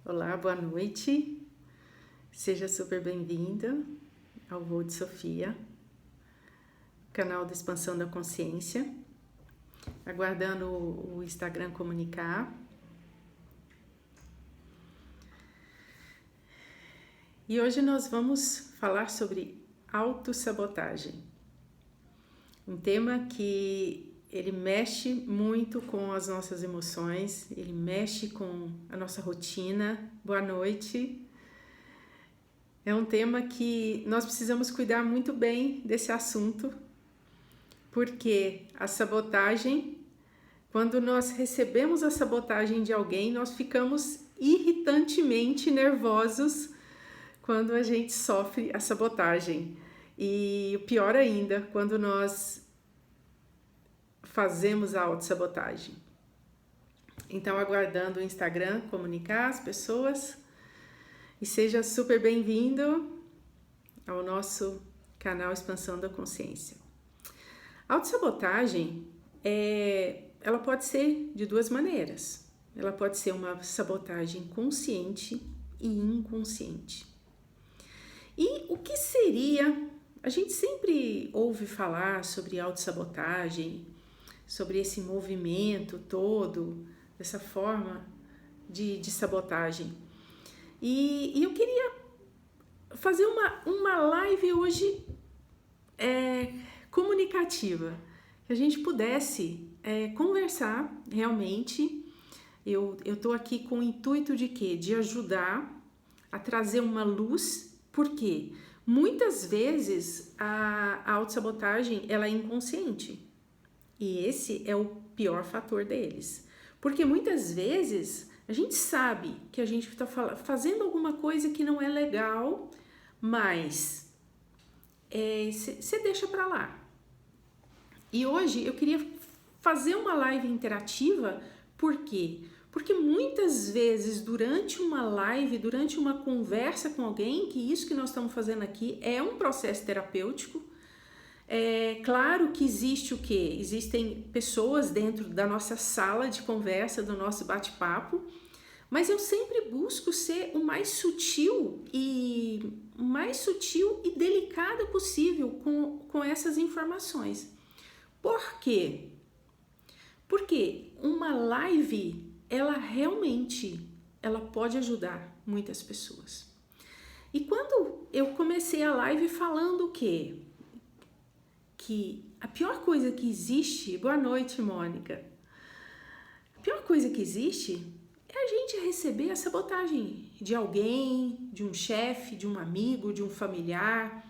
Olá, boa noite. Seja super bem-vinda ao Voo de Sofia, canal da Expansão da Consciência. Aguardando o Instagram comunicar. E hoje nós vamos falar sobre autossabotagem. Um tema que ele mexe muito com as nossas emoções, ele mexe com a nossa rotina. Boa noite. É um tema que nós precisamos cuidar muito bem desse assunto, porque a sabotagem, quando nós recebemos a sabotagem de alguém, nós ficamos irritantemente nervosos quando a gente sofre a sabotagem. E o pior ainda, quando nós fazemos a autossabotagem. Então, aguardando o Instagram comunicar as pessoas. E seja super bem-vindo ao nosso canal Expansão da Consciência. A autossabotagem, ela pode ser de duas maneiras. Ela pode ser uma sabotagem consciente e inconsciente. E o que seria? A gente sempre ouve falar sobre autossabotagem, sobre esse movimento todo, dessa forma de sabotagem. E eu queria fazer uma live hoje comunicativa, que a gente pudesse conversar realmente. Eu tô aqui com o intuito de quê? De ajudar a trazer uma luz, porque muitas vezes a autossabotagem ela é inconsciente. E esse é o pior fator deles. Porque muitas vezes a gente sabe que a gente está fazendo alguma coisa que não é legal, mas você deixa para lá. E hoje eu queria fazer uma live interativa, por quê? Porque muitas vezes durante uma live, durante uma conversa com alguém, que isso que nós estamos fazendo aqui é um processo terapêutico. É claro que existe o quê? Existem pessoas dentro da nossa sala de conversa, do nosso bate-papo, mas eu sempre busco ser o mais sutil e delicada possível com essas informações. Por quê? Porque uma live, ela realmente pode ajudar muitas pessoas. E quando eu comecei a live falando o quê? Que a pior coisa que existe... Boa noite, Mônica. A pior coisa que existe é a gente receber a sabotagem de alguém, de um chefe, de um amigo, de um familiar,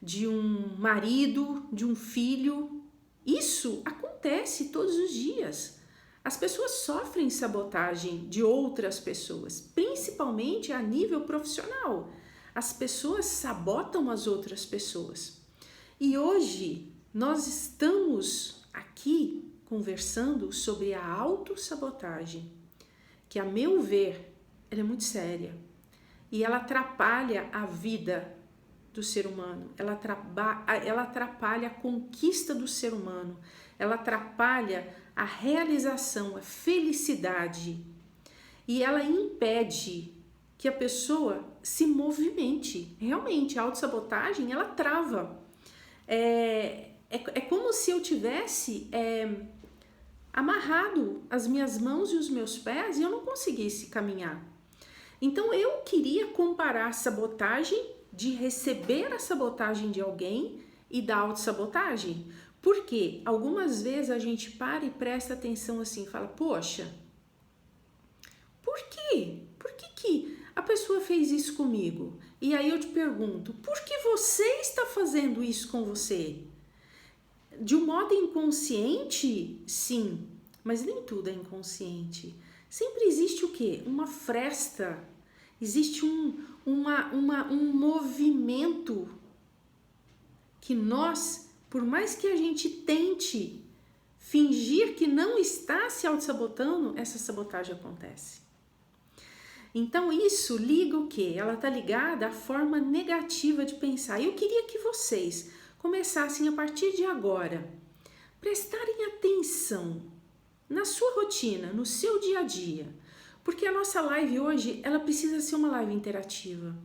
de um marido, de um filho. Isso acontece todos os dias. As pessoas sofrem sabotagem de outras pessoas, principalmente a nível profissional. As pessoas sabotam as outras pessoas. E hoje nós estamos aqui conversando sobre a autossabotagem, que a meu ver, ela é muito séria e ela atrapalha a vida do ser humano, ela atrapalha a conquista do ser humano, ela atrapalha a realização, a felicidade e ela impede que a pessoa se movimente. Realmente, a autossabotagem, ela trava. É como se eu tivesse amarrado as minhas mãos e os meus pés e eu não conseguisse caminhar. Então eu queria comparar a sabotagem de receber a sabotagem de alguém e da autossabotagem. Porque algumas vezes a gente para e presta atenção assim, fala, poxa, por quê? Por que a pessoa fez isso comigo? E aí eu te pergunto, por que você está fazendo isso com você? De um modo inconsciente, sim, mas nem tudo é inconsciente. Sempre existe o quê? Uma fresta, existe um movimento que nós, por mais que a gente tente fingir que não está se autossabotando, essa sabotagem acontece. Então isso liga o quê? Ela está ligada à forma negativa de pensar. Eu queria que vocês começassem a partir de agora, prestarem atenção na sua rotina, no seu dia a dia. Porque a nossa live hoje, ela precisa ser uma live interativa.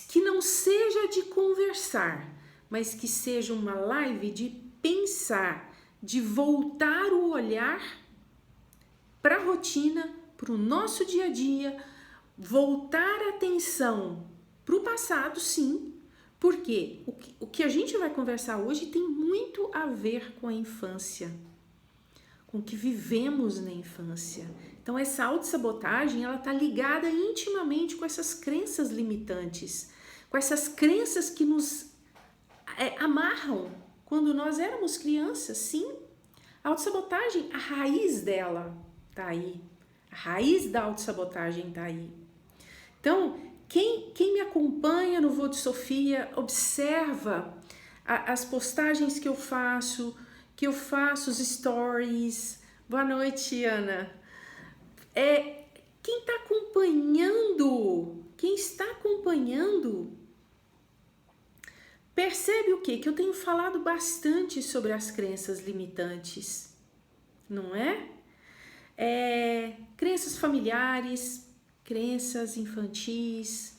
Que não seja de conversar, mas que seja uma live de pensar, de voltar o olhar para a rotina, para o nosso dia a dia, voltar a atenção para o passado, sim, porque o que a gente vai conversar hoje tem muito a ver com a infância, com o que vivemos na infância. Então essa autossabotagem, ela está ligada intimamente com essas crenças limitantes, com essas crenças que nos amarram quando nós éramos crianças, sim. A autossabotagem, a raiz dela tá aí. A raiz da autossabotagem tá aí. Então, quem me acompanha no Voo de Sofia, observa as postagens que eu faço os stories. Boa noite, Ana. Quem está acompanhando, percebe o quê? Que eu tenho falado bastante sobre as crenças limitantes, não é? Crenças familiares, crenças infantis,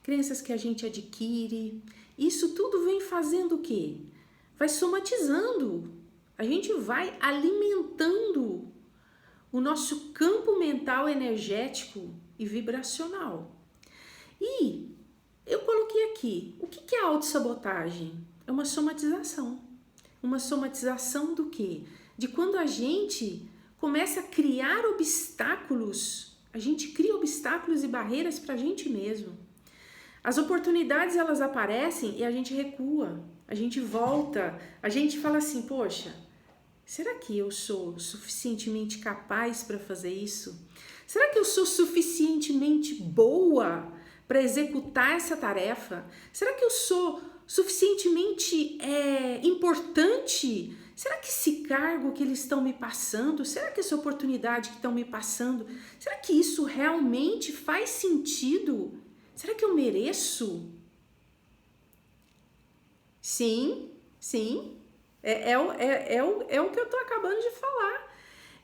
crenças que a gente adquire. Isso tudo vem fazendo o quê? Vai somatizando. A gente vai alimentando o nosso campo mental, energético e vibracional. E eu coloquei aqui, o que é autossabotagem? É uma somatização. Uma somatização do quê? De quando a gente começa a criar obstáculos, a gente cria obstáculos e barreiras para a gente mesmo. As oportunidades, elas aparecem e a gente recua, a gente volta, a gente fala assim, poxa, será que eu sou suficientemente capaz para fazer isso? Será que eu sou suficientemente boa para executar essa tarefa? Será que eu sou suficientemente importante? Será que esse cargo que eles estão me passando, será que essa oportunidade que estão me passando, será que isso realmente faz sentido? Será que eu mereço? Sim. É o que eu estou acabando de falar.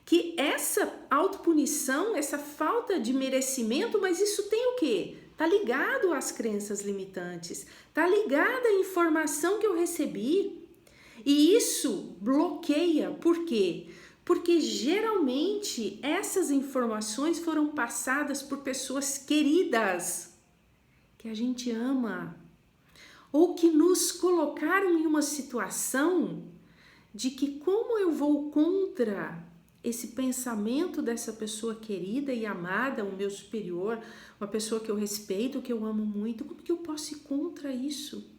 Que essa autopunição, essa falta de merecimento, mas isso tem o quê? Tá ligado às crenças limitantes, tá ligado à informação que eu recebi. E isso bloqueia. Por quê? Porque geralmente essas informações foram passadas por pessoas queridas, que a gente ama, ou que nos colocaram em uma situação de que, como eu vou contra esse pensamento dessa pessoa querida e amada, o meu superior, uma pessoa que eu respeito, que eu amo muito, como que eu posso ir contra isso?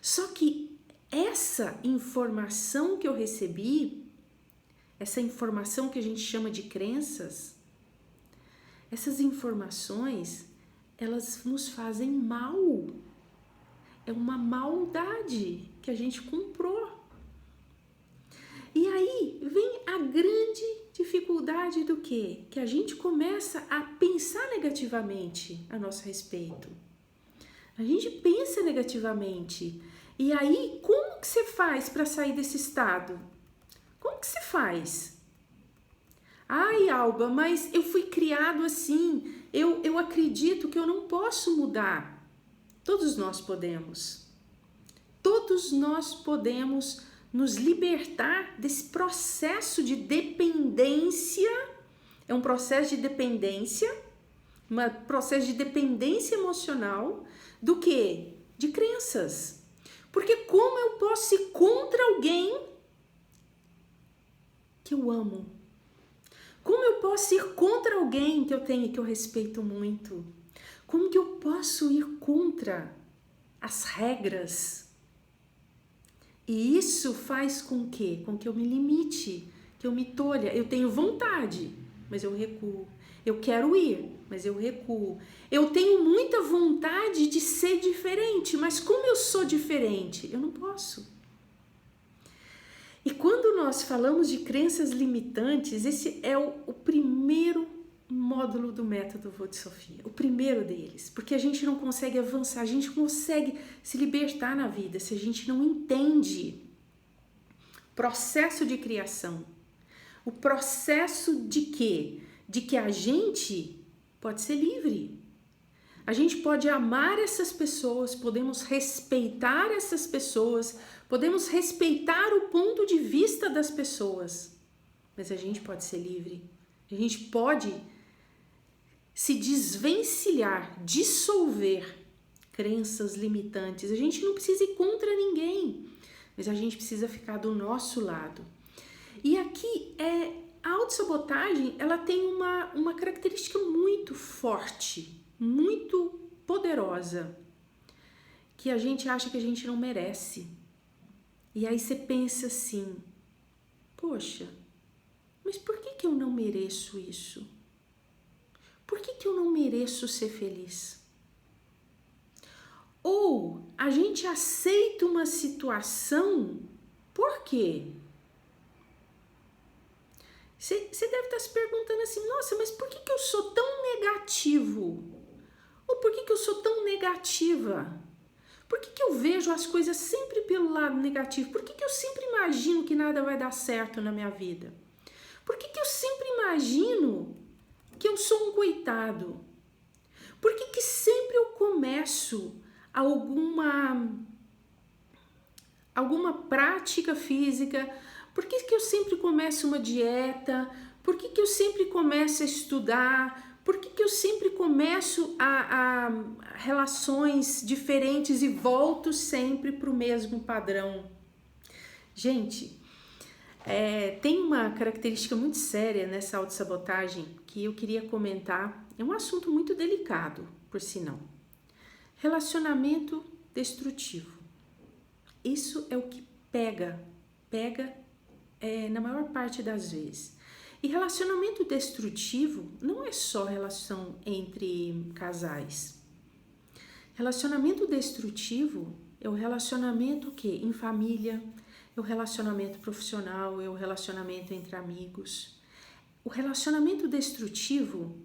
Só que essa informação que eu recebi, essa informação que a gente chama de crenças, essas informações, elas nos fazem mal. É uma maldade que a gente comprou. E aí vem a grande dificuldade do quê? Que a gente começa a pensar negativamente a nosso respeito. A gente pensa negativamente. E aí, como que você faz para sair desse estado? Como que você faz? Ai, Alba, mas eu fui criado assim. Eu acredito que eu não posso mudar. Todos nós podemos. Todos nós podemos nos libertar desse processo de dependência. É um processo de dependência, um processo de dependência emocional do quê? De crenças. Porque como eu posso ir contra alguém que eu amo? Como eu posso ir contra alguém que eu tenho, que eu respeito muito? Como que eu posso ir contra as regras? E isso faz com que eu me limite, que eu me tolha. Eu tenho vontade, mas eu recuo. Eu quero ir, mas eu recuo. Eu tenho muita vontade de ser diferente, mas como eu sou diferente, eu não posso. E quando nós falamos de crenças limitantes, esse é o primeiro módulo do método Voo de Sofia, o primeiro deles, porque a gente não consegue avançar, a gente consegue se libertar na vida se a gente não entende o processo de criação, o processo de quê? de que a gente pode ser livre. A gente pode amar essas pessoas, podemos respeitar essas pessoas, podemos respeitar o ponto de vista das pessoas, mas a gente pode ser livre. A gente pode se desvencilhar, dissolver crenças limitantes. A gente não precisa ir contra ninguém, mas a gente precisa ficar do nosso lado. E aqui a autossabotagem, ela tem uma característica muito forte, muito poderosa, que a gente acha que a gente não merece. E aí você pensa assim, poxa, mas por que eu não mereço isso? Por que eu não mereço ser feliz? Ou a gente aceita uma situação, por quê? Você deve estar se perguntando assim, nossa, mas por que eu sou tão negativo? Ou por que eu sou tão negativa? Por que eu vejo as coisas sempre pelo lado negativo? Por que eu sempre imagino que nada vai dar certo na minha vida? Por que eu sempre imagino que eu sou um coitado? Por que sempre eu começo alguma prática física? Por que eu sempre começo uma dieta? Por que eu sempre começo a estudar? Por que eu sempre começo a relações diferentes e volto sempre para o mesmo padrão? Gente, tem uma característica muito séria nessa autossabotagem que eu queria comentar. É um assunto muito delicado, por sinal. Relacionamento destrutivo. Isso é o que pega na maior parte das vezes. E relacionamento destrutivo não é só relação entre casais. Relacionamento destrutivo é o relacionamento em família, é o relacionamento profissional, é o relacionamento entre amigos. O relacionamento destrutivo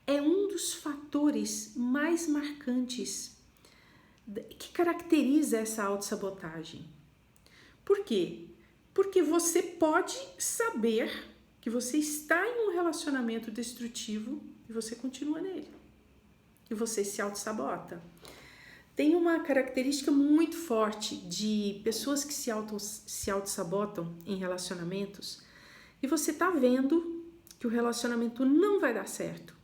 é um dos fatores mais marcantes que caracteriza essa autossabotagem. Por quê? Porque você pode saber que você está em um relacionamento destrutivo e você continua nele. E você se autossabota. Tem uma característica muito forte de pessoas que se autossabotam em relacionamentos e você está vendo que o relacionamento não vai dar certo.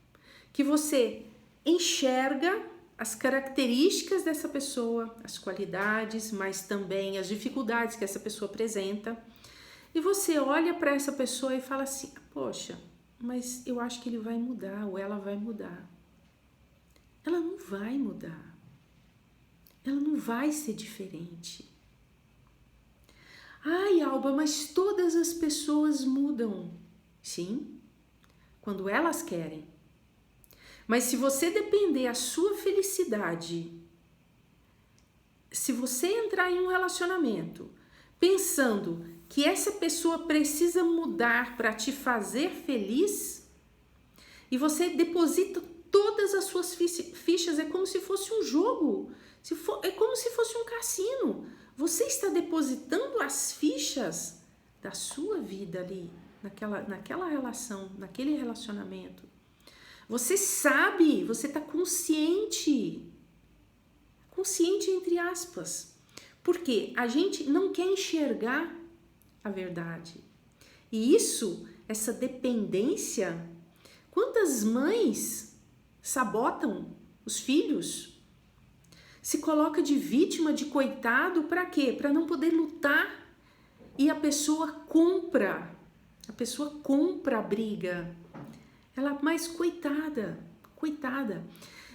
Que você enxerga as características dessa pessoa, as qualidades, mas também as dificuldades que essa pessoa apresenta. E você olha para essa pessoa e fala assim, poxa, mas eu acho que ele vai mudar ou ela vai mudar. Ela não vai mudar. Ela não vai ser diferente. Ai, Alba, mas todas as pessoas mudam. Sim, quando elas querem. Mas se você depender a sua felicidade, se você entrar em um relacionamento pensando que essa pessoa precisa mudar para te fazer feliz, e você deposita todas as suas fichas, é como se fosse um jogo, é como se fosse um cassino. Você está depositando as fichas da sua vida ali, naquela relação, naquele relacionamento. Você sabe, você está consciente entre aspas, porque a gente não quer enxergar a verdade. E essa dependência, quantas mães sabotam os filhos? Se coloca de vítima, de coitado, para quê? Para não poder lutar. E a pessoa compra a briga. Ela, mais coitada.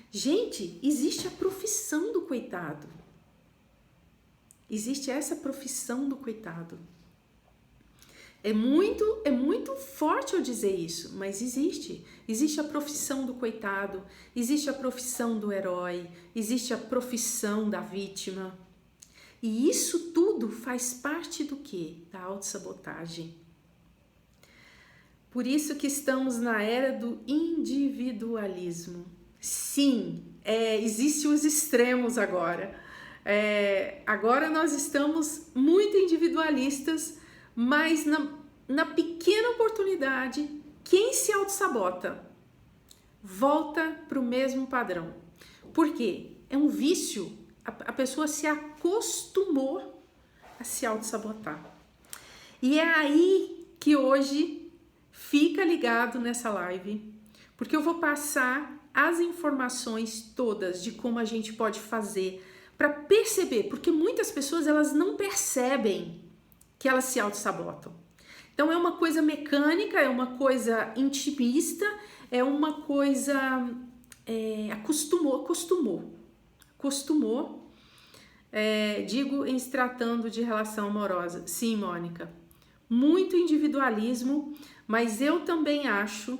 Gente, existe a profissão do coitado. Existe essa profissão do coitado. É muito forte eu dizer isso, mas existe. Existe a profissão do coitado, existe a profissão do herói, existe a profissão da vítima. E isso tudo faz parte do quê? Da autossabotagem. Por isso que estamos na era do individualismo. Sim, existem os extremos agora. Agora nós estamos muito individualistas, mas na pequena oportunidade Quem se auto-sabota volta para o mesmo padrão. Por quê? É um vício. A pessoa se acostumou a se auto-sabotar. E é aí que hoje fica ligado nessa live, porque eu vou passar as informações todas de como a gente pode fazer para perceber, porque muitas pessoas elas não percebem que elas se auto-sabotam. Então é uma coisa mecânica, é uma coisa intimista, é uma coisa acostumou. Digo em se tratando de relação amorosa. Sim, Mônica, muito individualismo, mas eu também acho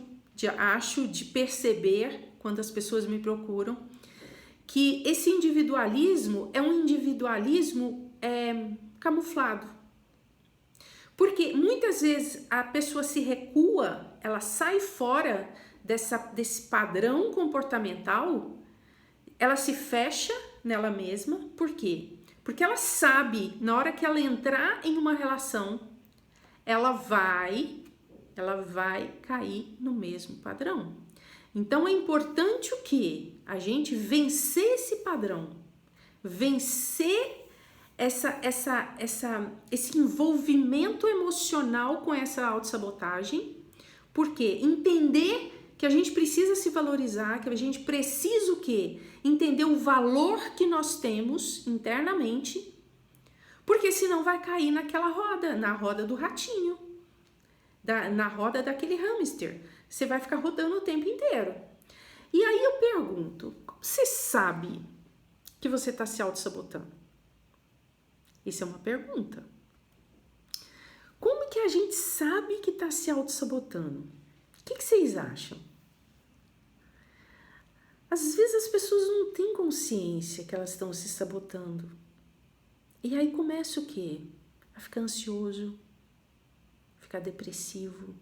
de perceber quando as pessoas me procuram que esse individualismo é um individualismo camuflado. Porque muitas vezes a pessoa se recua, ela sai fora desse padrão comportamental, ela se fecha nela mesma. Por quê? Porque ela sabe, na hora que ela entrar em uma relação, ela vai cair no mesmo padrão. Então é importante o quê? A gente vencer esse padrão, vencer esse envolvimento emocional com essa autossabotagem. Por quê? Entender que a gente precisa se valorizar, que a gente precisa o quê? Entender o valor que nós temos internamente, porque senão vai cair naquela roda, na roda do ratinho, na roda daquele hamster. Você vai ficar rodando o tempo inteiro. E aí eu pergunto, como você sabe que você está se auto-sabotando? Isso é uma pergunta. Como que a gente sabe que está se auto-sabotando? O que vocês acham? Às vezes as pessoas não têm consciência que elas estão se sabotando. E aí começa o quê? A ficar ansioso, ficar depressivo,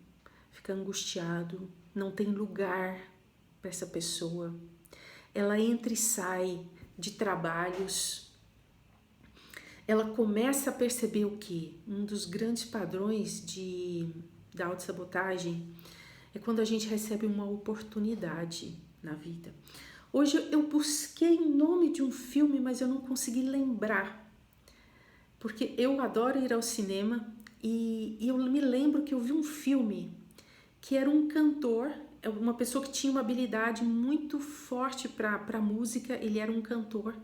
ficar angustiado, não tem lugar para essa pessoa. Ela entra e sai de trabalhos. Ela começa a perceber o quê? Um dos grandes padrões da autossabotagem é quando a gente recebe uma oportunidade na vida. Hoje eu busquei o nome de um filme, mas eu não consegui lembrar. Porque eu adoro ir ao cinema e eu me lembro que eu vi um filme que era um cantor, uma pessoa que tinha uma habilidade muito forte para música, ele era um cantor.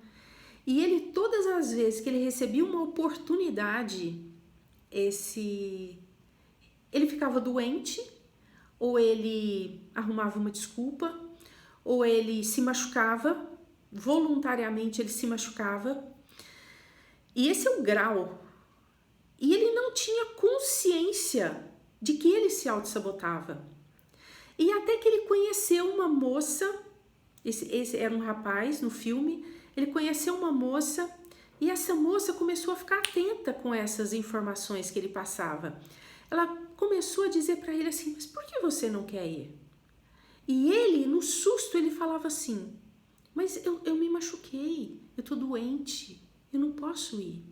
E ele, todas as vezes que ele recebia uma oportunidade, ele ficava doente, ou ele arrumava uma desculpa, ou ele se machucava, voluntariamente ele se machucava. E esse é o grau. E ele não tinha consciência de que ele se auto-sabotava. E até que ele conheceu uma moça, esse era um rapaz no filme, ele conheceu uma moça e essa moça começou a ficar atenta com essas informações que ele passava. Ela começou a dizer para ele assim, mas por que você não quer ir? E ele, no susto, ele falava assim, mas eu me machuquei, eu tô doente, eu não posso ir.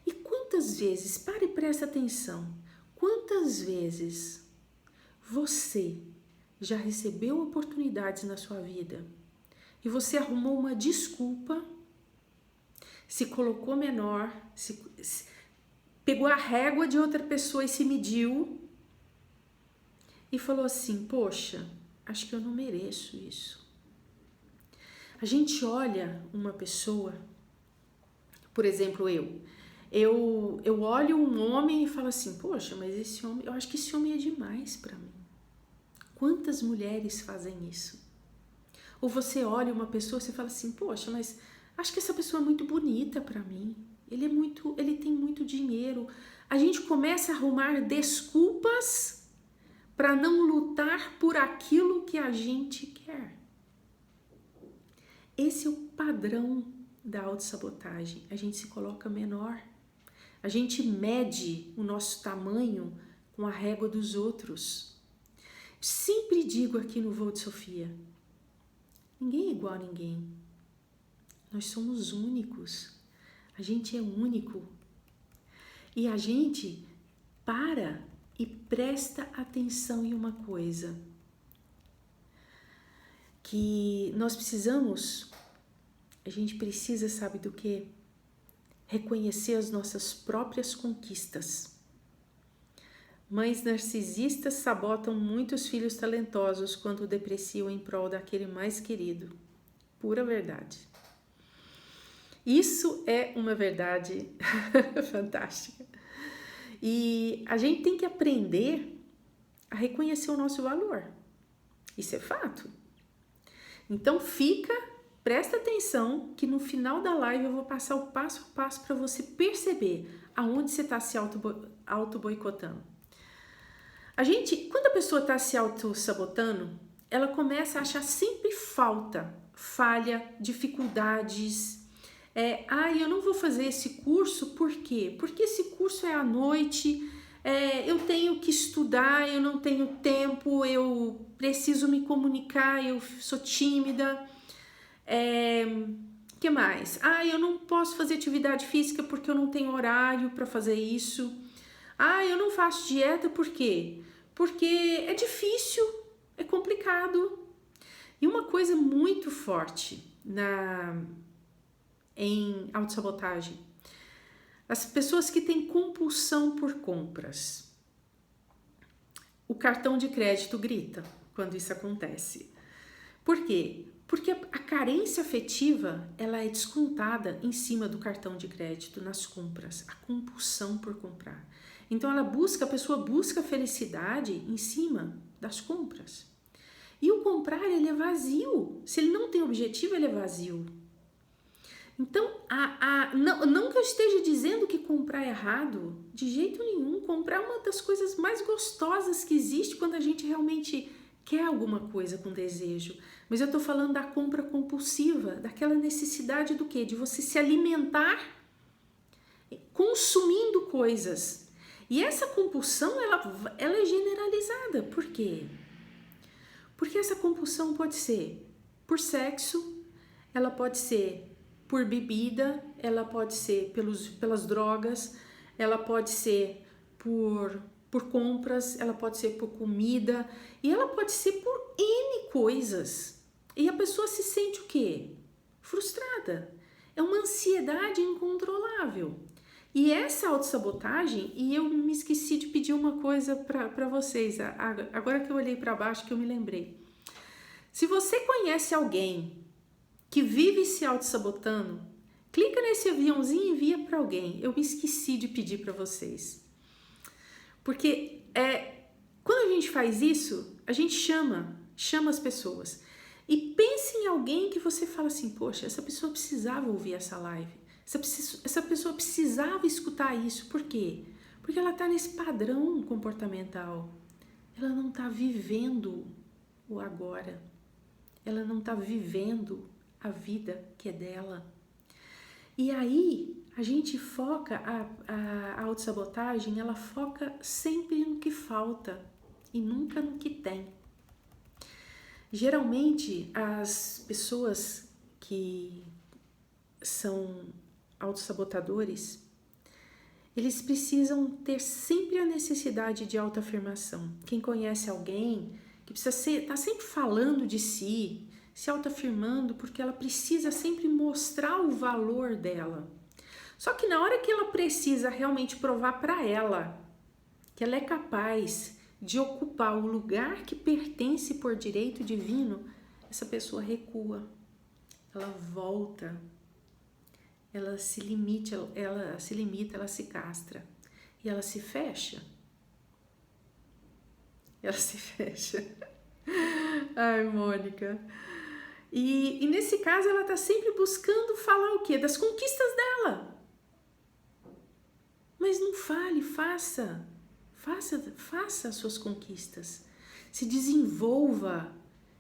E quantas vezes, pare e presta atenção, quantas vezes você já recebeu oportunidades na sua vida e você arrumou uma desculpa, se colocou menor, pegou a régua de outra pessoa e se mediu e falou assim, poxa, acho que eu não mereço isso. A gente olha uma pessoa, por exemplo, eu olho um homem e falo assim, poxa, mas esse homem, eu acho que esse homem é demais para mim. Quantas mulheres fazem isso? Ou você olha uma pessoa e você fala assim, poxa, mas acho que essa pessoa é muito bonita para mim. Ele tem muito dinheiro. A gente começa a arrumar desculpas para não lutar por aquilo que a gente quer. Esse é o padrão da autossabotagem. A gente se coloca menor. A gente mede o nosso tamanho com a régua dos outros. Sempre digo aqui no Voo de Sofia, ninguém é igual a ninguém. Nós somos únicos. A gente é único. E a gente para E presta atenção em uma coisa, que nós precisamos, a gente precisa, sabe do quê? Reconhecer as nossas próprias conquistas. Mães narcisistas sabotam muitos filhos talentosos quando depreciam em prol daquele mais querido. Pura verdade. Isso é uma verdade fantástica. E a gente tem que aprender a reconhecer o nosso valor. Isso é fato. Então presta atenção que no final da live eu vou passar o passo a passo para você perceber aonde você está se auto-boicotando. Quando a pessoa está se auto-sabotando, ela começa a achar sempre falha, dificuldades. Eu não vou fazer esse curso, por quê? Porque esse curso é à noite, eu tenho que estudar, eu não tenho tempo, eu preciso me comunicar, eu sou tímida. Que mais? Eu não posso fazer atividade física porque eu não tenho horário para fazer isso. Eu não faço dieta, por quê? Porque é difícil, é complicado. E uma coisa muito forte em autossabotagem, as pessoas que têm compulsão por compras. O cartão de crédito grita quando isso acontece. Por quê? Porque a carência afetiva, ela é descontada em cima do cartão de crédito nas compras, a compulsão por comprar. Então a pessoa busca felicidade em cima das compras. E o comprar, ele é vazio. Se ele não tem objetivo, ele é vazio. Então, não que eu esteja dizendo que comprar é errado, de jeito nenhum. Comprar é uma das coisas mais gostosas que existe quando a gente realmente quer alguma coisa com desejo. Mas eu estou falando da compra compulsiva, daquela necessidade do quê? De você se alimentar consumindo coisas. E essa compulsão, ela é generalizada. Por quê? Porque essa compulsão pode ser por sexo, ela pode ser por bebida, ela pode ser pelas drogas, ela pode ser por compras, ela pode ser por comida e ela pode ser por N coisas. E a pessoa se sente o quê? Frustrada. É uma ansiedade incontrolável. E essa autossabotagem, e eu me esqueci de pedir uma coisa para vocês, agora que eu olhei para baixo que eu me lembrei. Se você conhece alguém que vive se autossabotando, clica nesse aviãozinho e envia para alguém. Eu me esqueci de pedir para vocês. Porque quando a gente faz isso, a gente chama as pessoas. E pense em alguém que você fala assim, poxa, essa pessoa precisava ouvir essa live. Essa pessoa precisava escutar isso. Por quê? Porque ela está nesse padrão comportamental. Ela não está vivendo o agora. Ela não está vivendo a vida que é dela. E aí, a gente foca, a autossabotagem, ela foca sempre no que falta e nunca no que tem. Geralmente, as pessoas que são autossabotadores, eles precisam ter sempre a necessidade de autoafirmação. Quem conhece alguém que precisa tá sempre falando de si, se autoafirmando, porque ela precisa sempre mostrar o valor dela. Só que na hora que ela precisa realmente provar para ela que ela é capaz de ocupar o lugar que pertence por direito divino, essa pessoa recua, ela volta, ela se limita, ela se castra e ela se fecha. Ela se fecha. Ai, Mônica. E nesse caso ela está sempre buscando falar o quê? Das conquistas dela. Mas não fale, faça as suas conquistas. Se desenvolva,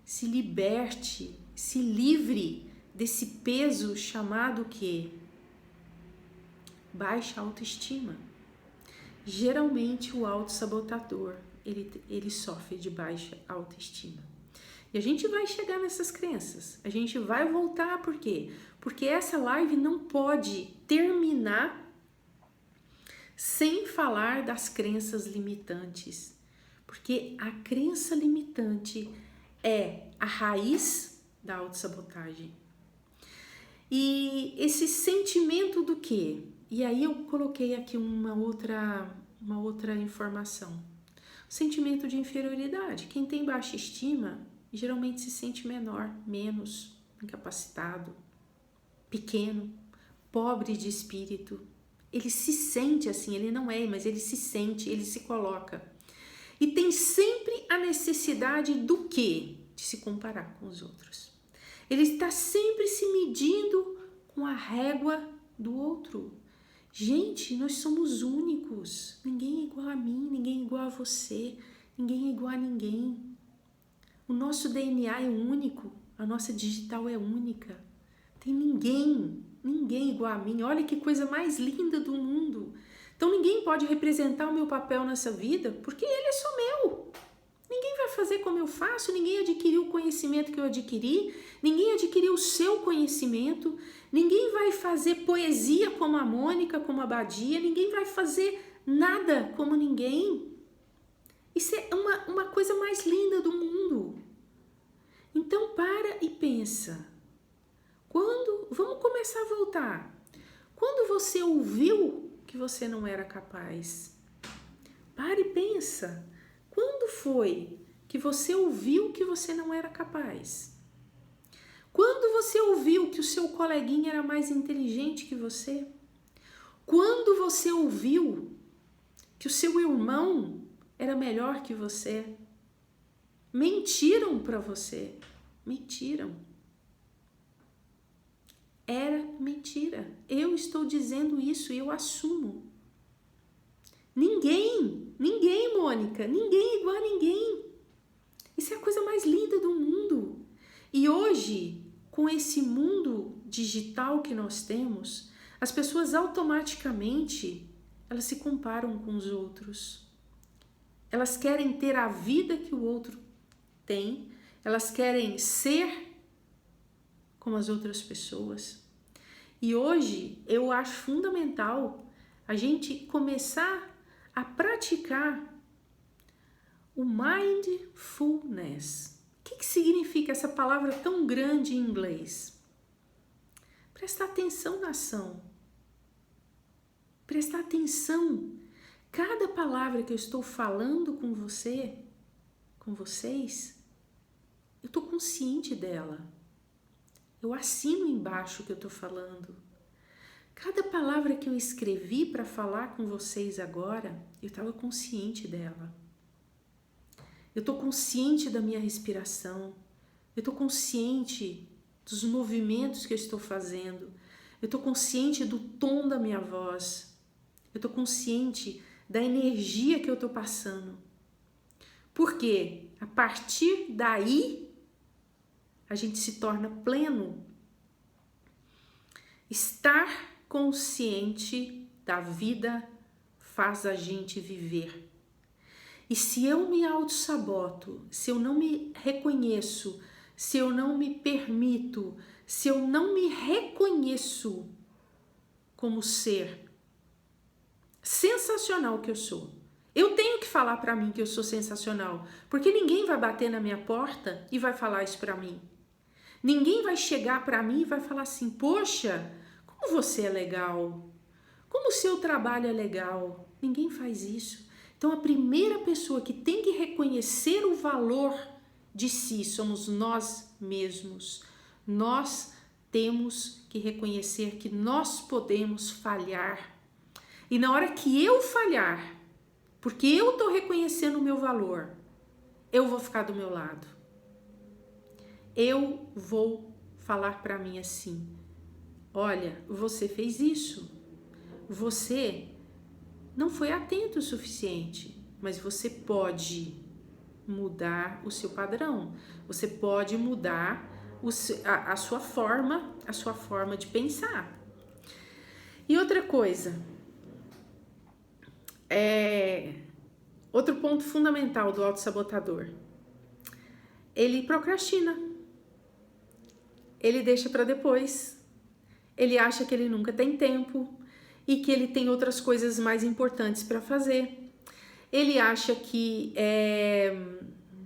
se liberte, se livre desse peso chamado o quê? Baixa autoestima. Geralmente o autossabotador, ele sofre de baixa autoestima. E a gente vai chegar nessas crenças, a gente vai voltar, por quê? Porque essa live não pode terminar Sem falar das crenças limitantes, porque a crença limitante é a raiz da autossabotagem. E esse sentimento do quê? E aí eu coloquei aqui uma outra informação. O sentimento de inferioridade. Quem tem baixa estima geralmente se sente menor, menos, incapacitado, pequeno, pobre de espírito. Ele se sente assim, ele não é, mas ele se sente, ele se coloca. E tem sempre a necessidade do quê? De se comparar com os outros. Ele está sempre se medindo com a régua do outro. Gente, nós somos únicos. Ninguém é igual a mim, ninguém é igual a você, ninguém é igual a ninguém. O nosso DNA é único, a nossa digital é única. Tem ninguém igual a mim. Olha que coisa mais linda do mundo. Então ninguém pode representar o meu papel nessa vida, porque ele é só meu. Ninguém vai fazer como eu faço, ninguém adquiriu o conhecimento que eu adquiri, ninguém adquiriu o seu conhecimento, ninguém vai fazer poesia como a Mônica, como a Badia, ninguém vai fazer nada como ninguém. Isso é uma coisa mais linda do mundo. Então para e pensa. Vamos começar a voltar. Quando você ouviu que você não era capaz? Para e pensa. Quando foi que você ouviu que você não era capaz? Quando você ouviu que o seu coleguinha era mais inteligente que você? Quando você ouviu que o seu irmão era melhor que você? Mentiram para você. Mentiram. Era mentira. Eu estou dizendo isso e eu assumo. Ninguém, Mônica, ninguém é igual a ninguém. Isso é a coisa mais linda do mundo. E hoje, com esse mundo digital que nós temos, as pessoas automaticamente, elas se comparam com os outros. Elas querem ter a vida que o outro tem, elas querem ser como as outras pessoas. E hoje eu acho fundamental a gente começar a praticar o mindfulness. O que significa essa palavra tão grande em inglês? Prestar atenção na ação. Prestar atenção. Cada palavra que eu estou falando com você, com vocês, eu estou consciente dela. Eu assino embaixo o que eu estou falando. Cada palavra que eu escrevi para falar com vocês agora, eu estava consciente dela. Eu estou consciente da minha respiração. Eu estou consciente dos movimentos que eu estou fazendo. Eu estou consciente do tom da minha voz. Eu estou consciente da energia que eu estou passando. Porque a partir daí, a gente se torna pleno. Estar consciente da vida faz a gente viver. E se eu me auto-saboto, se eu não me reconheço, se eu não me permito, se eu não me reconheço como ser sensacional que eu sou, eu tenho que falar para mim que eu sou sensacional, porque ninguém vai bater na minha porta e vai falar isso para mim. Ninguém vai chegar para mim e vai falar assim, poxa, como você é legal, como o seu trabalho é legal. Ninguém faz isso. Então a primeira pessoa que tem que reconhecer o valor de si somos nós mesmos. Nós temos que reconhecer que nós podemos falhar. E na hora que eu falhar, porque eu estou reconhecendo o meu valor, eu vou ficar do meu lado. Eu vou falar para mim assim, olha, você fez isso, você não foi atento o suficiente, mas você pode mudar o seu padrão, você pode mudar a sua forma de pensar. E outra coisa, outro ponto fundamental do autossabotador, ele procrastina, ele deixa para depois, ele acha que ele nunca tem tempo, e que ele tem outras coisas mais importantes para fazer. Ele acha que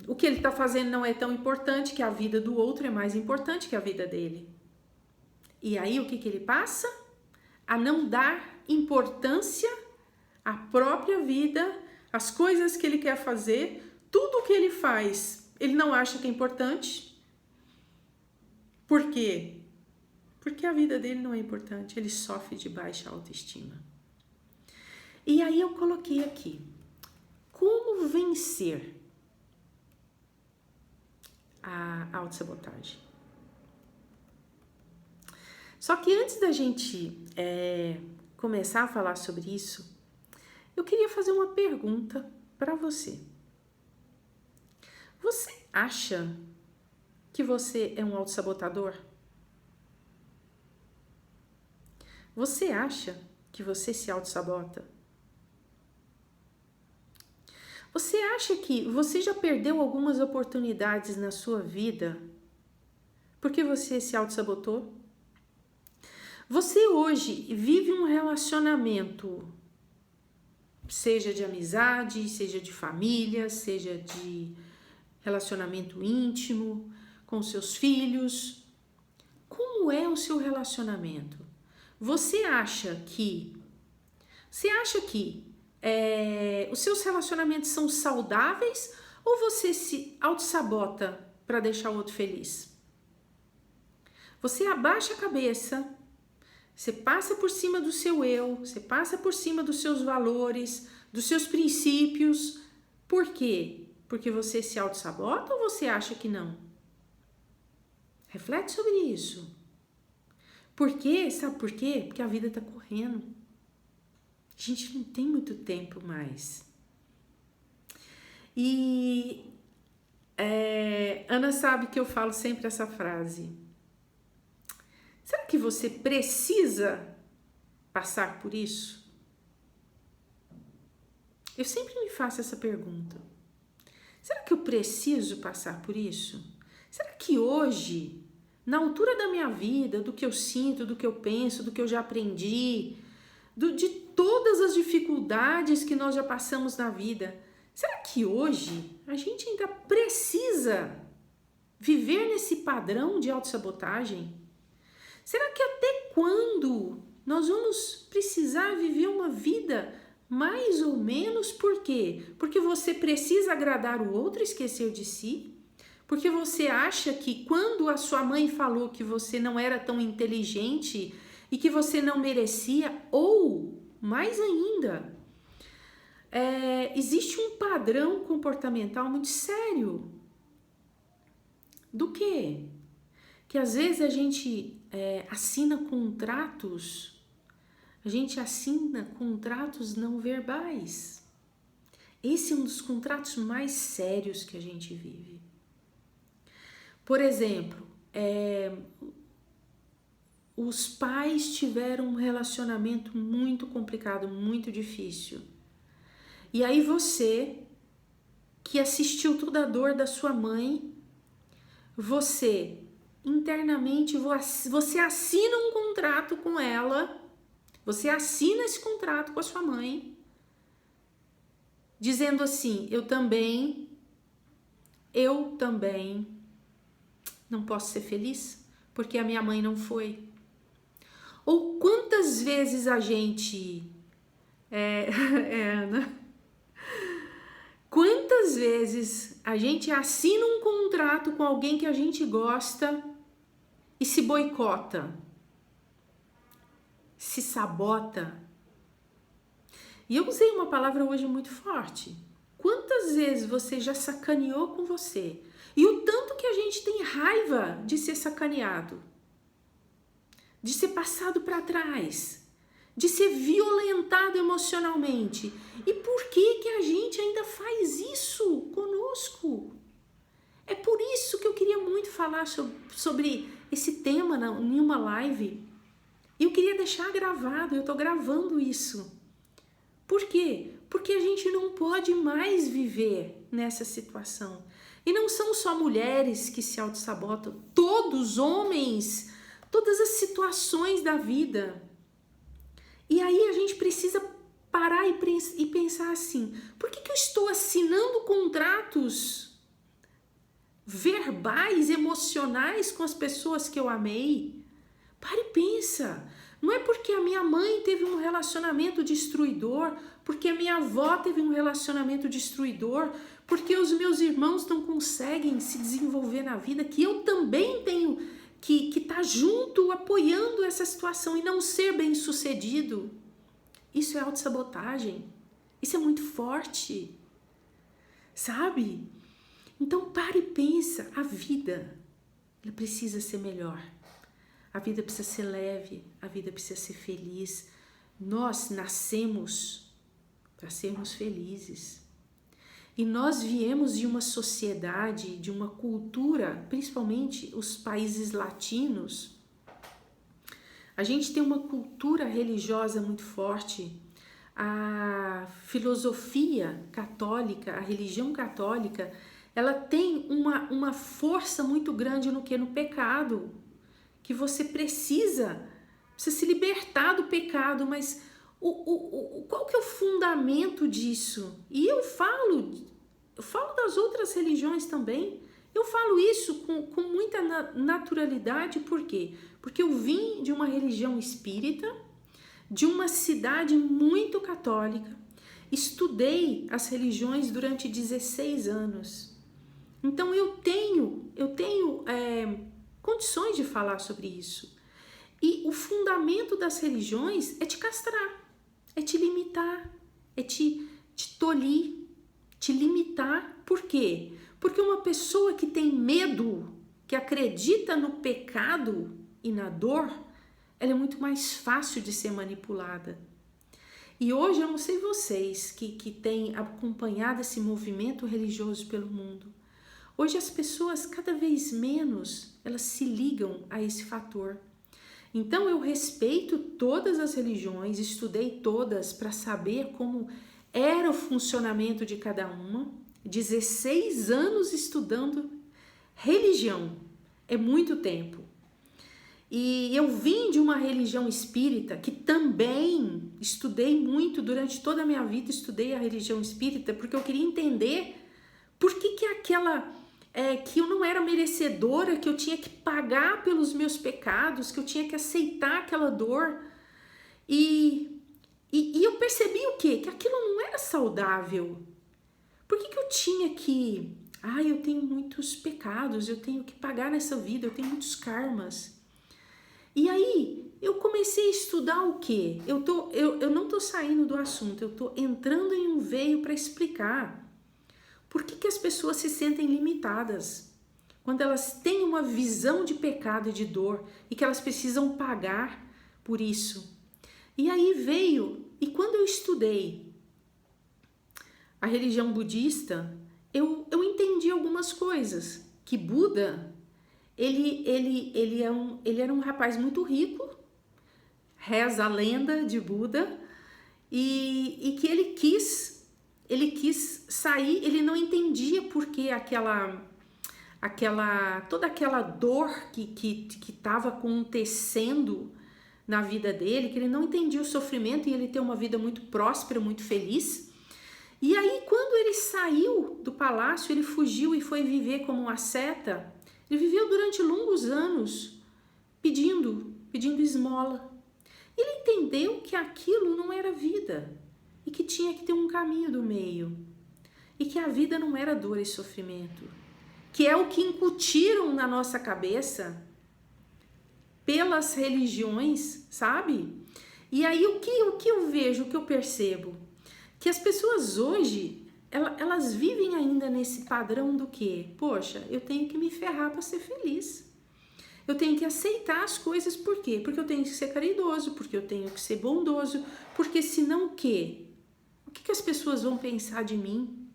o que ele está fazendo não é tão importante, que a vida do outro é mais importante que a vida dele. E aí o que ele passa? A não dar importância à própria vida, às coisas que ele quer fazer, tudo o que ele faz, ele não acha que é importante. Por quê? Porque a vida dele não é importante, ele sofre de baixa autoestima. E aí eu coloquei aqui, como vencer a autossabotagem? Só que antes da gente começar a falar sobre isso, eu queria fazer uma pergunta para você. Você acha que você é um autossabotador? Você acha que você se autossabota? Você acha que você já perdeu algumas oportunidades na sua vida porque você se autossabotou? Você hoje vive um relacionamento, seja de amizade, seja de família, seja de relacionamento íntimo, com seus filhos. Como é o seu relacionamento? Você acha que os seus relacionamentos são saudáveis ou você se autossabota para deixar o outro feliz? Você abaixa a cabeça, você passa por cima do seu eu, você passa por cima dos seus valores, dos seus princípios. Por quê? Porque você se autossabota ou você acha que não? Reflete sobre isso. Por quê? Sabe por quê? Porque a vida está correndo. A gente não tem muito tempo mais. E Ana sabe que eu falo sempre essa frase. Será que você precisa passar por isso? Eu sempre me faço essa pergunta. Será que eu preciso passar por isso? Será que hoje, na altura da minha vida, do que eu sinto, do que eu penso, do que eu já aprendi, de todas as dificuldades que nós já passamos na vida, será que hoje a gente ainda precisa viver nesse padrão de autossabotagem? Será que até quando nós vamos precisar viver uma vida mais ou menos? Por quê? Porque você precisa agradar o outro e esquecer de si? Porque você acha que quando a sua mãe falou que você não era tão inteligente e que você não merecia, ou mais ainda, existe um padrão comportamental muito sério. Do quê? Que às vezes a gente assina contratos não verbais. Esse é um dos contratos mais sérios que a gente vive. Por exemplo, os pais tiveram um relacionamento muito complicado, muito difícil. E aí você, que assistiu toda a dor da sua mãe, você internamente, você assina um contrato com ela, você assina esse contrato com a sua mãe, dizendo assim, eu também não posso ser feliz, porque a minha mãe não foi. Ou quantas vezes a gente... Ana... Quantas vezes a gente assina um contrato com alguém que a gente gosta e se boicota, se sabota? E eu usei uma palavra hoje muito forte. Quantas vezes você já sacaneou com você? E o tanto que a gente tem raiva de ser sacaneado, de ser passado para trás, de ser violentado emocionalmente. E por que a gente ainda faz isso conosco? É por isso que eu queria muito falar sobre esse tema em uma live. E eu queria deixar gravado, eu estou gravando isso. Por quê? Porque a gente não pode mais viver nessa situação. E não são só mulheres que se autossabotam, todos homens, todas as situações da vida. E aí a gente precisa parar e pensar assim, por que eu estou assinando contratos verbais, emocionais com as pessoas que eu amei? Para e pensa. Não é porque a minha mãe teve um relacionamento destruidor, porque a minha avó teve um relacionamento destruidor, porque os meus irmãos não conseguem se desenvolver na vida, que eu também tenho que estar junto, apoiando essa situação e não ser bem-sucedido. Isso é autossabotagem. Isso é muito forte. Sabe? Então para e pensa, a vida ela precisa ser melhor. A vida precisa ser leve, a vida precisa ser feliz. Nós nascemos para sermos felizes. E nós viemos de uma sociedade, de uma cultura, principalmente os países latinos. A gente tem uma cultura religiosa muito forte. A filosofia católica, a religião católica, ela tem uma força muito grande no que? No pecado. Que você precisa se libertar do pecado, mas qual que é o fundamento disso? E eu falo das outras religiões também, eu falo isso com muita naturalidade, por quê? Porque eu vim de uma religião espírita, de uma cidade muito católica, estudei as religiões durante 16 anos, então eu tenho condições de falar sobre isso. E o fundamento das religiões é te castrar, é te limitar, é te tolir, te limitar. Por quê? Porque uma pessoa que tem medo, que acredita no pecado e na dor, ela é muito mais fácil de ser manipulada. E hoje eu não sei vocês que têm acompanhado esse movimento religioso pelo mundo. Hoje as pessoas cada vez menos elas se ligam a esse fator. Então eu respeito todas as religiões, estudei todas para saber como era o funcionamento de cada uma. 16 anos estudando religião, é muito tempo. E eu vim de uma religião espírita que também estudei muito durante toda a minha vida, estudei a religião espírita porque eu queria entender por que que eu não era merecedora, que eu tinha que pagar pelos meus pecados, que eu tinha que aceitar aquela dor. E eu percebi o quê? Que aquilo não era saudável. Por que eu tinha que... eu tenho muitos pecados, eu tenho que pagar nessa vida, eu tenho muitos karmas. E aí eu comecei a estudar o quê? Eu não tô saindo do assunto, eu tô entrando em um veio para explicar por que as pessoas se sentem limitadas quando elas têm uma visão de pecado e de dor e que elas precisam pagar por isso. E aí e quando eu estudei a religião budista, eu entendi algumas coisas. Que Buda, ele era um rapaz muito rico, reza a lenda de Buda, e que ele quis sair, ele não entendia por que toda aquela dor que estava acontecendo na vida dele, que ele não entendia o sofrimento e ele ter uma vida muito próspera, muito feliz. E aí quando ele saiu do palácio, ele fugiu e foi viver como um asceta. Ele viveu durante longos anos pedindo esmola. Ele entendeu que aquilo não era vida e que tinha que ter um caminho do meio e que a vida não era dor e sofrimento, que é o que incutiram na nossa cabeça pelas religiões, sabe? E aí o que eu vejo, o que eu percebo? Que as pessoas hoje, elas vivem ainda nesse padrão do quê? Poxa, eu tenho que me ferrar para ser feliz. Eu tenho que aceitar as coisas, por quê? Porque eu tenho que ser caridoso, porque eu tenho que ser bondoso, porque senão o quê? O que as pessoas vão pensar de mim?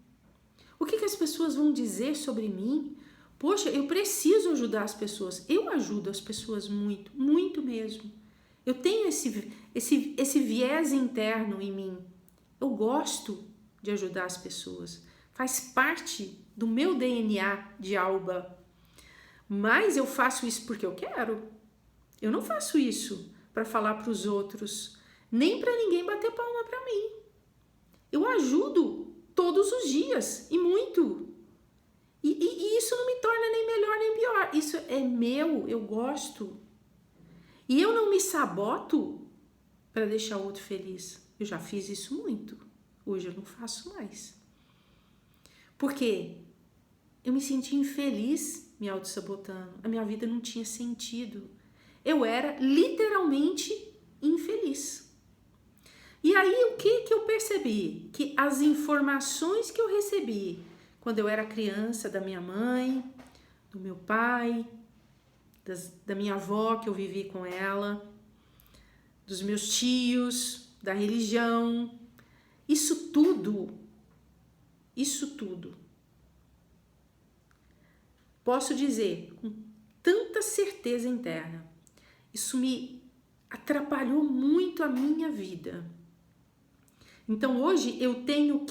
O que as pessoas vão dizer sobre mim? Poxa, eu preciso ajudar as pessoas. Eu ajudo as pessoas muito, muito mesmo. Eu tenho esse viés interno em mim. Eu gosto de ajudar as pessoas. Faz parte do meu DNA de Alba. Mas eu faço isso porque eu quero. Eu não faço isso para falar para os outros. nem para ninguém bater palma para mim. Eu ajudo todos os dias e muito. E isso não me torna nem melhor nem pior. Isso é meu, eu gosto. E eu não me saboto para deixar o outro feliz. Eu já fiz isso muito. Hoje eu não faço mais. Porque eu me senti infeliz me auto-sabotando. A minha vida não tinha sentido. Eu era literalmente infeliz. E aí o que eu percebi? Que as informações que eu recebi quando eu era criança, da minha mãe, do meu pai, da minha avó, que eu vivi com ela, dos meus tios, da religião, isso tudo, posso dizer com tanta certeza interna, isso me atrapalhou muito a minha vida. Então hoje eu tenho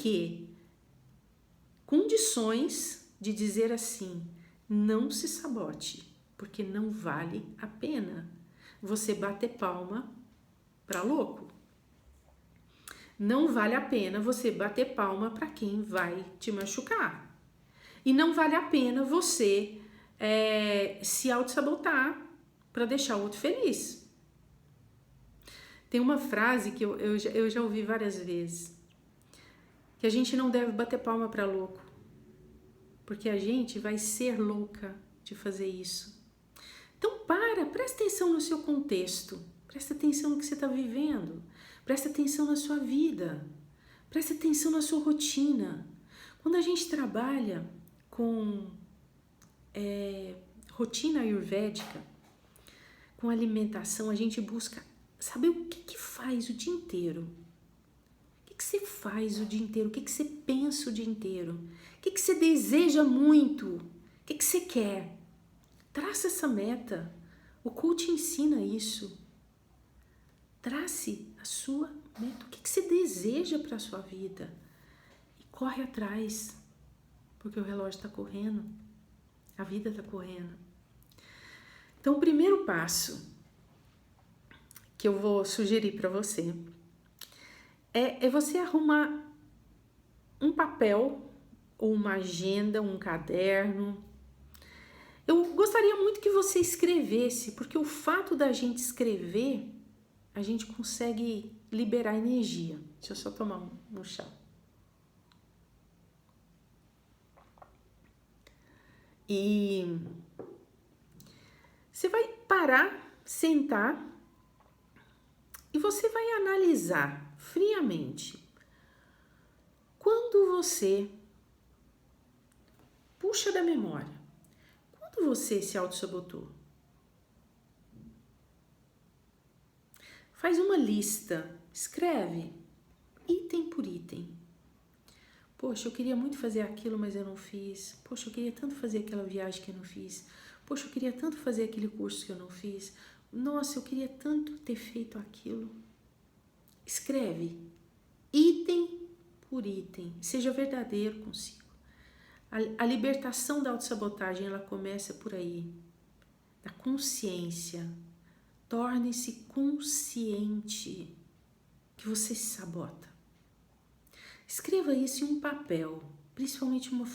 condições de dizer assim, não se sabote, porque não vale a pena você bater palma para louco. Não vale a pena você bater palma para quem vai te machucar. E não vale a pena você se auto-sabotar para deixar o outro feliz. Tem uma frase que eu já ouvi várias vezes, que a gente não deve bater palma para louco, porque a gente vai ser louca de fazer isso. Então presta atenção no seu contexto, presta atenção no que você está vivendo, presta atenção na sua vida, presta atenção na sua rotina. Quando a gente trabalha com rotina ayurvédica, com alimentação, a gente busca saber o que faz o dia inteiro. O que você faz o dia inteiro? O que você pensa o dia inteiro? O que você deseja muito? O que você quer? Traça essa meta. O coach ensina isso. Trace a sua meta. O que você deseja para a sua vida? E corre atrás. Porque o relógio está correndo. A vida está correndo. Então, o primeiro passo que eu vou sugerir para você é você arrumar um papel ou uma agenda, um caderno. Eu gostaria muito que você escrevesse, porque o fato da gente escrever, a gente consegue liberar energia. Deixa eu só tomar um chá. E você vai parar, sentar e você vai analisar friamente. Quando você puxa da memória, quando você se auto-sabotou? Faz uma lista, escreve item por item. Poxa, eu queria muito fazer aquilo, mas eu não fiz. Poxa, eu queria tanto fazer aquela viagem que eu não fiz. Poxa, eu queria tanto fazer aquele curso que eu não fiz. Nossa, eu queria tanto ter feito aquilo. Escreve item por item. Seja verdadeiro consigo. A libertação da autossabotagem, ela começa por aí. Da consciência. Torne-se consciente que você se sabota. Escreva isso em um papel, principalmente uma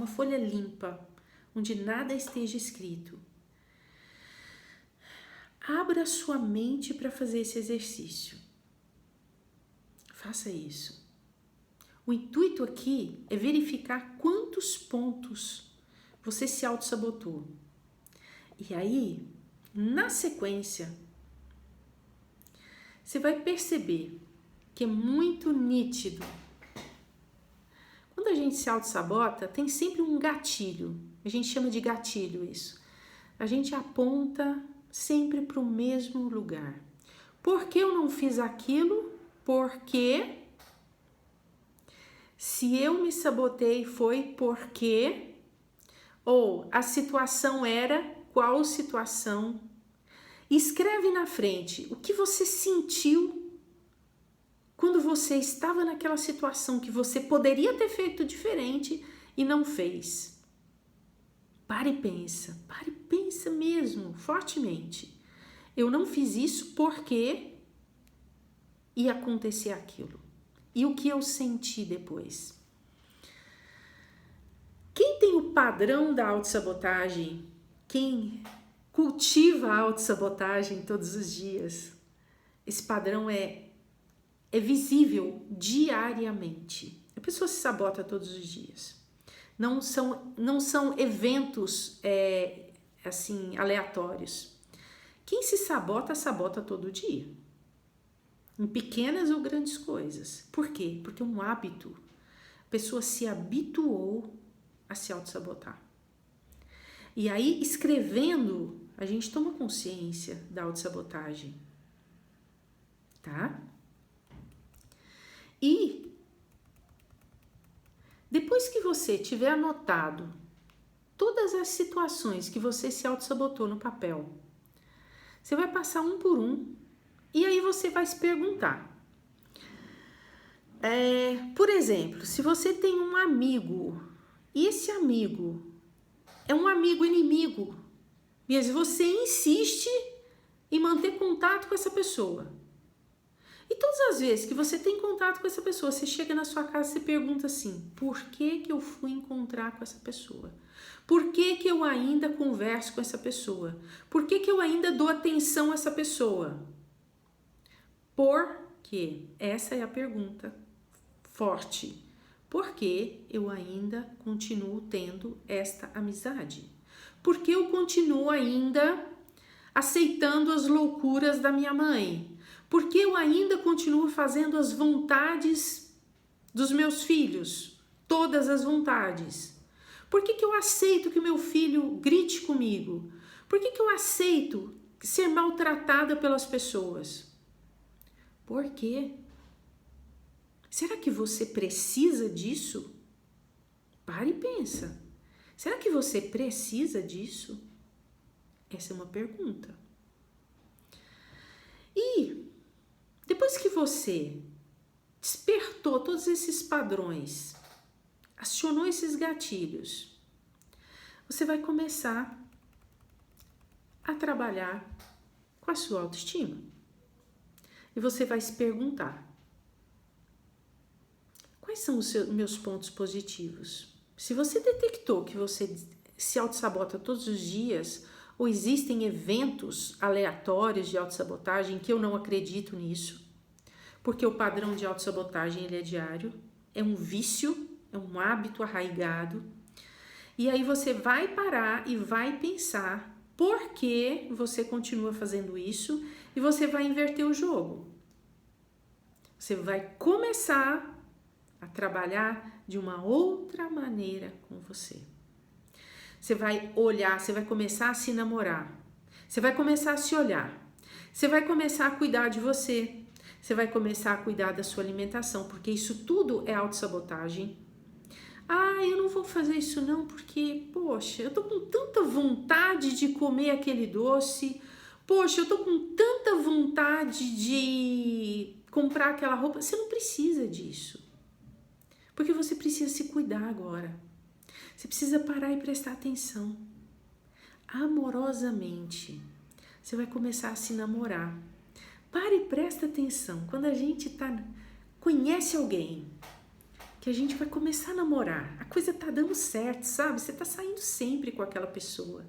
folha limpa, onde nada esteja escrito. Abra sua mente para fazer esse exercício. Faça isso. O intuito aqui é verificar quantos pontos você se auto-sabotou. E aí, na sequência, você vai perceber que é muito nítido. Quando a gente se auto-sabota, tem sempre um gatilho. A gente chama de gatilho isso. A gente aponta sempre para o mesmo lugar. Por que eu não fiz aquilo? Porque se eu me sabotei foi porque, ou a situação era qual situação. Escreve na frente o que você sentiu quando você estava naquela situação que você poderia ter feito diferente e não fez. Pare e pensa mesmo, fortemente. Eu não fiz isso porque e acontecer aquilo. E o que eu senti depois? Quem tem o padrão da autossabotagem, quem cultiva a autossabotagem todos os dias, esse padrão é visível diariamente. A pessoa se sabota todos os dias. Não são eventos assim aleatórios. Quem se sabota, sabota todo dia. Em pequenas ou grandes coisas. Por quê? Porque é um hábito. A pessoa se habituou a se auto-sabotar. E aí, escrevendo, a gente toma consciência da auto-sabotagem. Tá? E depois que você tiver anotado todas as situações que você se auto-sabotou no papel, você vai passar um por um e aí você vai se perguntar. Por exemplo, se você tem um amigo e esse amigo é um amigo inimigo, mas você insiste em manter contato com essa pessoa. E todas as vezes que você tem contato com essa pessoa, você chega na sua casa e se pergunta assim: por que eu fui encontrar com essa pessoa? Por que eu ainda converso com essa pessoa? Por que eu ainda dou atenção a essa pessoa? Por quê? Essa é a pergunta forte. Por que eu ainda continuo tendo esta amizade? Por que eu continuo ainda aceitando as loucuras da minha mãe? Por que eu ainda continuo fazendo as vontades dos meus filhos? Todas as vontades. Por que eu aceito que meu filho grite comigo? Por que eu aceito ser maltratada pelas pessoas? Por quê? Será que você precisa disso? Para e pensa. Será que você precisa disso? Essa é uma pergunta. E depois que você despertou todos esses padrões, acionou esses gatilhos, você vai começar a trabalhar com a sua autoestima. E você vai se perguntar: quais são os meus pontos positivos? Se você detectou que você se autossabota todos os dias, ou existem eventos aleatórios de autossabotagem, que eu não acredito nisso, porque o padrão de autossabotagem ele é diário, é um vício, é um hábito arraigado, e aí você vai parar e vai pensar por que você continua fazendo isso e você vai inverter o jogo. Você vai começar a trabalhar de uma outra maneira com você. Você vai olhar, você vai começar a se namorar. Você vai começar a se olhar. Você vai começar a cuidar de você. Você vai começar a cuidar da sua alimentação, porque isso tudo é autossabotagem. Eu não vou fazer isso não, porque, poxa, eu tô com tanta vontade de comer aquele doce. Poxa, eu tô com tanta vontade de comprar aquela roupa. Você não precisa disso. Porque você precisa se cuidar agora. Você precisa parar e prestar atenção. Amorosamente. Você vai começar a se namorar. Para e presta atenção. Quando a gente conhece alguém, que a gente vai começar a namorar, a coisa tá dando certo, sabe? Você tá saindo sempre com aquela pessoa.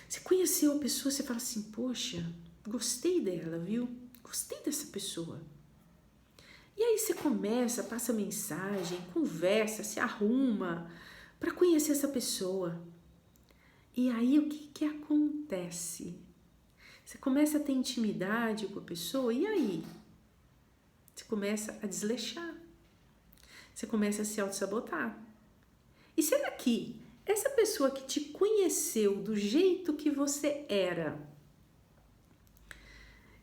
Você conheceu a pessoa, você fala assim: poxa, gostei dela, viu? Gostei dessa pessoa. E aí você começa, passa mensagem, conversa, se arruma para conhecer essa pessoa. E aí o que acontece? Você começa a ter intimidade com a pessoa e aí? Você começa a desleixar. Você começa a se auto-sabotar. E será que essa pessoa que te conheceu do jeito que você era,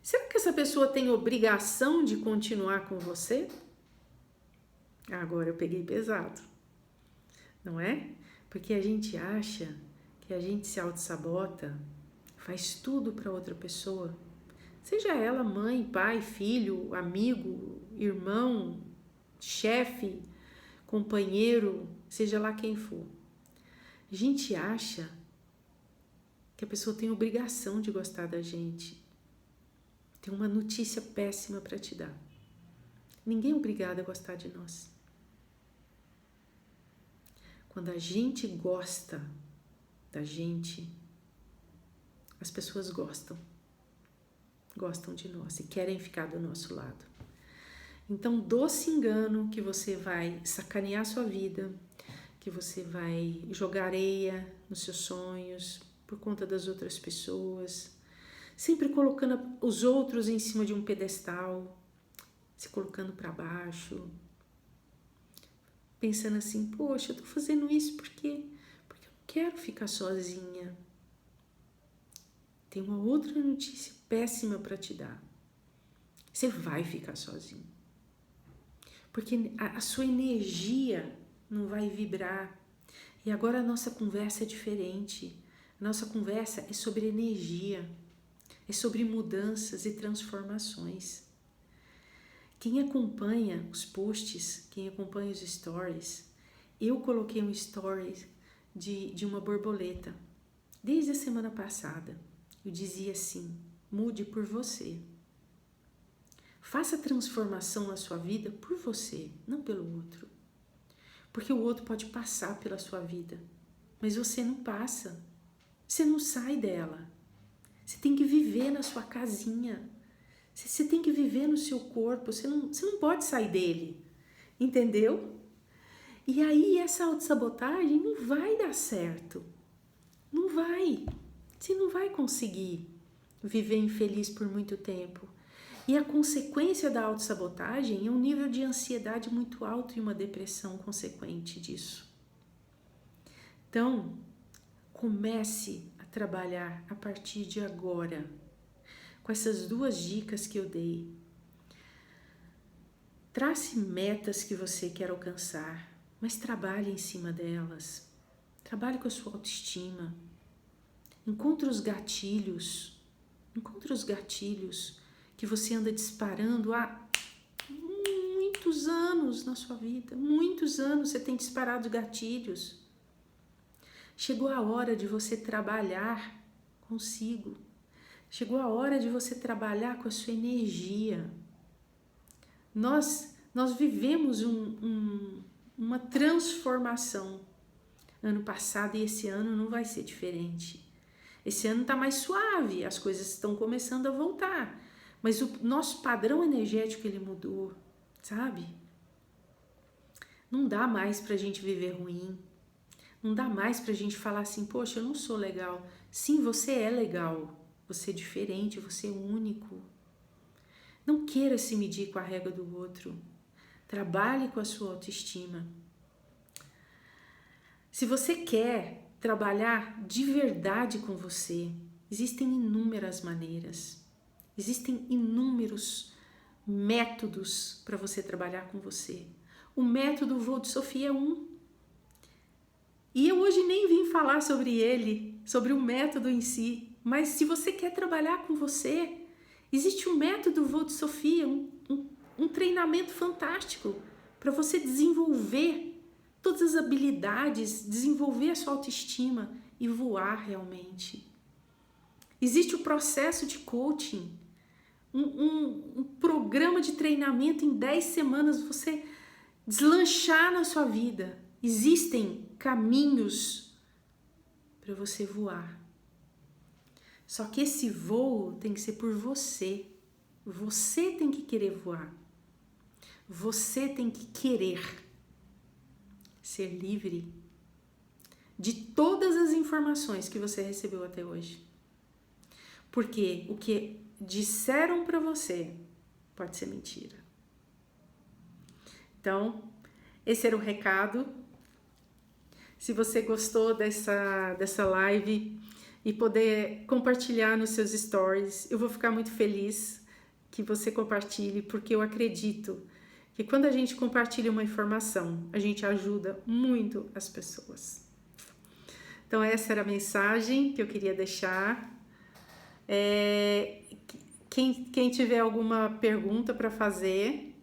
será que essa pessoa tem obrigação de continuar com você? Agora eu peguei pesado, não é? Porque a gente acha que a gente se auto-sabota, faz tudo para outra pessoa, seja ela mãe, pai, filho, amigo, irmão, chefe, companheiro, seja lá quem for. A gente acha que a pessoa tem obrigação de gostar da gente. Tenho uma notícia péssima para te dar. Ninguém é obrigado a gostar de nós. Quando a gente gosta da gente, as pessoas gostam de nós e querem ficar do nosso lado. Então, doce engano que você vai sacanear sua vida, que você vai jogar areia nos seus sonhos por conta das outras pessoas, sempre colocando os outros em cima de um pedestal, se colocando para baixo, pensando assim, poxa, eu tô fazendo isso porque eu não quero ficar sozinha. Tem uma outra notícia péssima para te dar. Você vai ficar sozinho. Porque a sua energia não vai vibrar. E agora a nossa conversa é diferente. A nossa conversa é sobre energia. É sobre mudanças e transformações. Quem acompanha os posts, quem acompanha os stories, eu coloquei um story de uma borboleta. Desde a semana passada, eu dizia assim, mude por você. Faça transformação na sua vida por você, não pelo outro. Porque o outro pode passar pela sua vida, mas você não passa. Você não sai dela. Você tem que viver na sua casinha. Você tem que viver no seu corpo. Você não pode sair dele. Entendeu? E aí essa autossabotagem não vai dar certo. Não vai. Você não vai conseguir viver infeliz por muito tempo. E a consequência da autossabotagem é um nível de ansiedade muito alto e uma depressão consequente disso. Então, comece a trabalhar a partir de agora com essas duas dicas que eu dei. Trace metas que você quer alcançar, mas trabalhe em cima delas. Trabalhe com a sua autoestima. Encontre os gatilhos que você anda disparando há muitos anos na sua vida. Muitos anos você tem disparado gatilhos. Chegou a hora de você trabalhar consigo. Chegou a hora de você trabalhar com a sua energia. Nós vivemos uma transformação ano passado e esse ano não vai ser diferente. Esse ano está mais suave, as coisas estão começando a voltar. Mas o nosso padrão energético ele mudou, sabe? Não dá mais pra gente viver ruim. Não dá mais pra gente falar assim, poxa, eu não sou legal. Sim, você é legal. Você é diferente, você é único. Não queira se medir com a régua do outro. Trabalhe com a sua autoestima. Se você quer trabalhar de verdade com você, existem inúmeras maneiras. Existem inúmeros métodos para você trabalhar com você. O método Voo de Sofia é um. E eu hoje nem vim falar sobre ele, sobre o método em si. Mas se você quer trabalhar com você, existe um método Voo de Sofia, um treinamento fantástico para você desenvolver todas as habilidades, desenvolver a sua autoestima e voar realmente. Existe o processo de coaching, um programa de treinamento em 10 semanas, você deslanchar na sua vida. Existem caminhos para você voar. Só que esse voo tem que ser por você. Você tem que querer voar. Você tem que querer ser livre de todas as informações que você recebeu até hoje. Porque o que disseram para você pode ser mentira. Então, esse era o recado. Se você gostou dessa live e poder compartilhar nos seus stories, eu vou ficar muito feliz que você compartilhe, porque eu acredito que quando a gente compartilha uma informação, a gente ajuda muito as pessoas. Então essa era a mensagem que eu queria deixar. Quem tiver alguma pergunta para fazer,